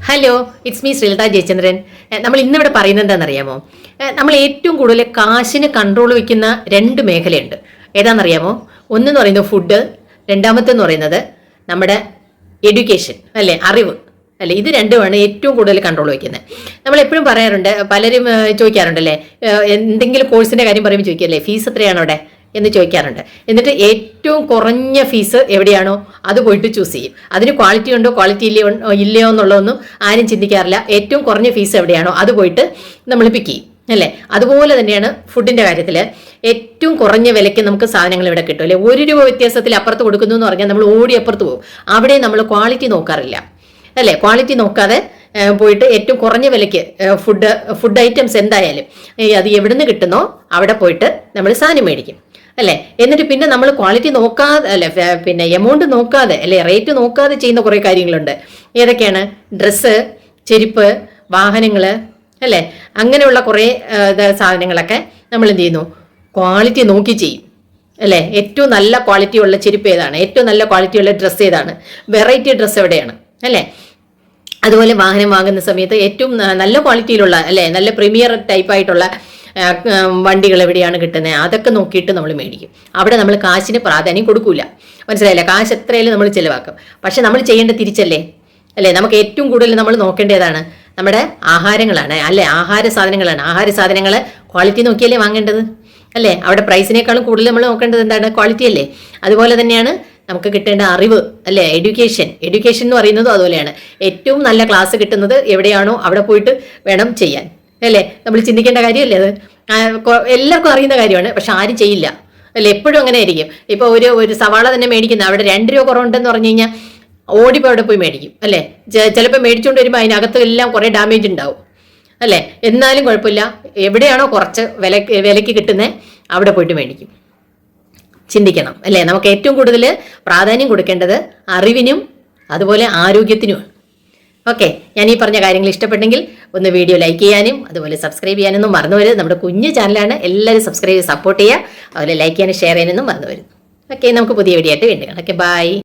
Hello, it's me Sreelatha Jayachandran. നമ്മൾ ഇന്നിവിടെ പറയുന്നത് എന്താണെന്നറിയാമോ? നമ്മൾ ഏറ്റവും കൂടുതൽ കാശിന് കൺട്രോൾ വയ്ക്കുന്ന രണ്ട് മേഖലയുണ്ട്. ഏതാണെന്നറിയാമോ? ഒന്നെന്ന് പറയുന്നത് ഫുഡ്, രണ്ടാമത്തെന്ന് പറയുന്നത് നമ്മുടെ എഡ്യൂക്കേഷൻ, അല്ലേ, അറിവ്, അല്ലേ. ഇത് രണ്ടുമാണ് ഏറ്റവും കൂടുതൽ കൺട്രോൾ വയ്ക്കുന്നത്. നമ്മൾ എപ്പോഴും പറയാറുണ്ട്, പലരും ചോദിക്കാറുണ്ടല്ലേ, എന്തെങ്കിലും കോഴ്സിന്റെ കാര്യം പറയുമ്പോൾ ചോദിക്കല്ലേ, ഫീസ് എത്രയാണ് അവിടെ എന്ന് ചോദിക്കാറുണ്ട്. എന്നിട്ട് ഏറ്റവും കുറഞ്ഞ ഫീസ് എവിടെയാണോ അത് പോയിട്ട് ചൂസ് ചെയ്യും. അതിന് ക്വാളിറ്റി ഉണ്ടോ ക്വാളിറ്റി ഇല്ലയോ എന്നുള്ളതൊന്നും ആരും ചിന്തിക്കാറില്ല. ഏറ്റവും കുറഞ്ഞ ഫീസ് എവിടെയാണോ അത് പോയിട്ട് നമ്മൾ പിക്ക് ചെയ്യും, അല്ലേ. അതുപോലെ തന്നെയാണ് ഫുഡിന്റെ കാര്യത്തിൽ. ഏറ്റവും കുറഞ്ഞ വിലയ്ക്ക് നമുക്ക് സാധനങ്ങൾ ഇവിടെ കിട്ടും, അല്ലെ. 1 രൂപ വ്യത്യാസത്തിൽ അപ്പുറത്ത് കൊടുക്കുന്നു എന്ന് പറഞ്ഞാൽ നമ്മൾ ഓടി അപ്പുറത്ത് പോകും. അവിടെ നമ്മൾ ക്വാളിറ്റി നോക്കാറില്ല, അല്ലേ. ക്വാളിറ്റി നോക്കാതെ പോയിട്ട് ഏറ്റവും കുറഞ്ഞ വിലയ്ക്ക് ഫുഡ് ഐറ്റംസ് എന്തായാലും അത് എവിടുന്ന് കിട്ടുന്നോ അവിടെ പോയിട്ട് നമ്മൾ സാധനം മേടിക്കും, അല്ലേ. എന്നിട്ട് പിന്നെ നമ്മൾ ക്വാളിറ്റി നോക്കാതെ, അല്ലെ, പിന്നെ എമൗണ്ട് നോക്കാതെ, അല്ലെ, റേറ്റ് നോക്കാതെ ചെയ്യുന്ന കുറേ കാര്യങ്ങളുണ്ട്. ഏതൊക്കെയാണ്? ഡ്രസ്സ്, ചെരുപ്പ്, വാഹനങ്ങൾ, അല്ലേ. അങ്ങനെയുള്ള കുറേ സാധനങ്ങളൊക്കെ നമ്മൾ എന്ത് ചെയ്യുന്നു? ക്വാളിറ്റി നോക്കി ചെയ്യും, അല്ലേ. ഏറ്റവും നല്ല ക്വാളിറ്റി ഉള്ള ചെരുപ്പ് ഏതാണ്, ഏറ്റവും നല്ല ക്വാളിറ്റി ഉള്ള ഡ്രസ്സ് ഏതാണ്, വെറൈറ്റി ഡ്രസ്സ് എവിടെയാണ്, അല്ലേ. അതുപോലെ വാഹനം വാങ്ങുന്ന സമയത്ത് ഏറ്റവും നല്ല ക്വാളിറ്റിയിലുള്ള, അല്ലേ, നല്ല പ്രീമിയർ ടൈപ്പായിട്ടുള്ള വണ്ടികൾ എവിടെയാണ് കിട്ടുന്നത് അതൊക്കെ നോക്കിയിട്ട് നമ്മൾ മേടിക്കും. അവിടെ നമ്മൾ കാശിന് പ്രാധാന്യം കൊടുക്കൂല. മനസ്സിലായില്ല? കാശ് എത്രയായാലും നമ്മൾ ചിലവാക്കും. പക്ഷെ നമ്മൾ ചെയ്യേണ്ട തിരിച്ചല്ലേ, അല്ലേ. നമുക്ക് ഏറ്റവും കൂടുതൽ നമ്മൾ നോക്കേണ്ടതാണ് നമ്മുടെ ആഹാരങ്ങളാണ്, അല്ലേ. ആഹാര സാധനങ്ങളാണ്. ആഹാര സാധനങ്ങൾ ക്വാളിറ്റി നോക്കിയല്ലേ വാങ്ങേണ്ടത്, അല്ലേ. അവിടെ പ്രൈസിനേക്കാളും കൂടുതൽ നമ്മൾ നോക്കേണ്ടത് എന്താണ്? ക്വാളിറ്റി അല്ലേ. അതുപോലെ തന്നെയാണ് നമുക്ക് കിട്ടേണ്ട അറിവ്, അല്ലേ. എഡ്യൂക്കേഷൻ എന്ന് പറയുന്നതും അതുപോലെയാണ്. ഏറ്റവും നല്ല ക്ലാസ് കിട്ടുന്നത് എവിടെയാണോ അവിടെ പോയിട്ട് വേണം ചെയ്യാൻ, അല്ലേ. നമ്മൾ ചിന്തിക്കേണ്ട കാര്യമല്ലേ അത്. എല്ലാവർക്കും അറിയുന്ന കാര്യമാണ്, പക്ഷെ ആരും ചെയ്യില്ല, അല്ലേ. എപ്പോഴും അങ്ങനെ ആയിരിക്കും. ഇപ്പോൾ ഒരു സവാള തന്നെ മേടിക്കുന്ന അവിടെ 2 രൂപ കുറവുണ്ടെന്ന് പറഞ്ഞു കഴിഞ്ഞാൽ ഓടിപ്പോൾ അവിടെ പോയി മേടിക്കും, അല്ലേ. ചിലപ്പോൾ മേടിച്ചുകൊണ്ട് വരുമ്പോൾ അതിനകത്ത് എല്ലാം കുറേ ഡാമേജ് ഉണ്ടാവും, അല്ലേ. എന്നാലും കുഴപ്പമില്ല, എവിടെയാണോ കുറച്ച് വിലയ്ക്ക് കിട്ടുന്നത് അവിടെ പോയിട്ട് മേടിക്കും. ചിന്തിക്കണം, അല്ലേ. നമുക്ക് ഏറ്റവും കൂടുതൽ പ്രാധാന്യം കൊടുക്കേണ്ടത് അറിവിനും അതുപോലെ ആരോഗ്യത്തിനുമാണ്. ഓക്കെ, ഞാൻ ഈ പറഞ്ഞ കാര്യങ്ങൾ ഇഷ്ടപ്പെട്ടെങ്കിൽ ഒന്ന് വീഡിയോ ലൈക്ക് ചെയ്യാനും അതുപോലെ സബ്സ്ക്രൈബ് ചെയ്യാനൊന്നും മറന്നുവരുത്. നമ്മുടെ കുഞ്ഞു ചാനലാണ്, എല്ലാവരും സബ്സ്ക്രൈബ് സപ്പോർട്ട് ചെയ്യുക. അതുപോലെ ലൈക്ക് ചെയ്യാനും ഷെയർ ചെയ്യാനൊന്നും മറന്നുവരുത്. ഓക്കെ, നമുക്ക് പുതിയ വീഡിയോ ആയിട്ട് വീണ്ടും കാണാം. Okay, by.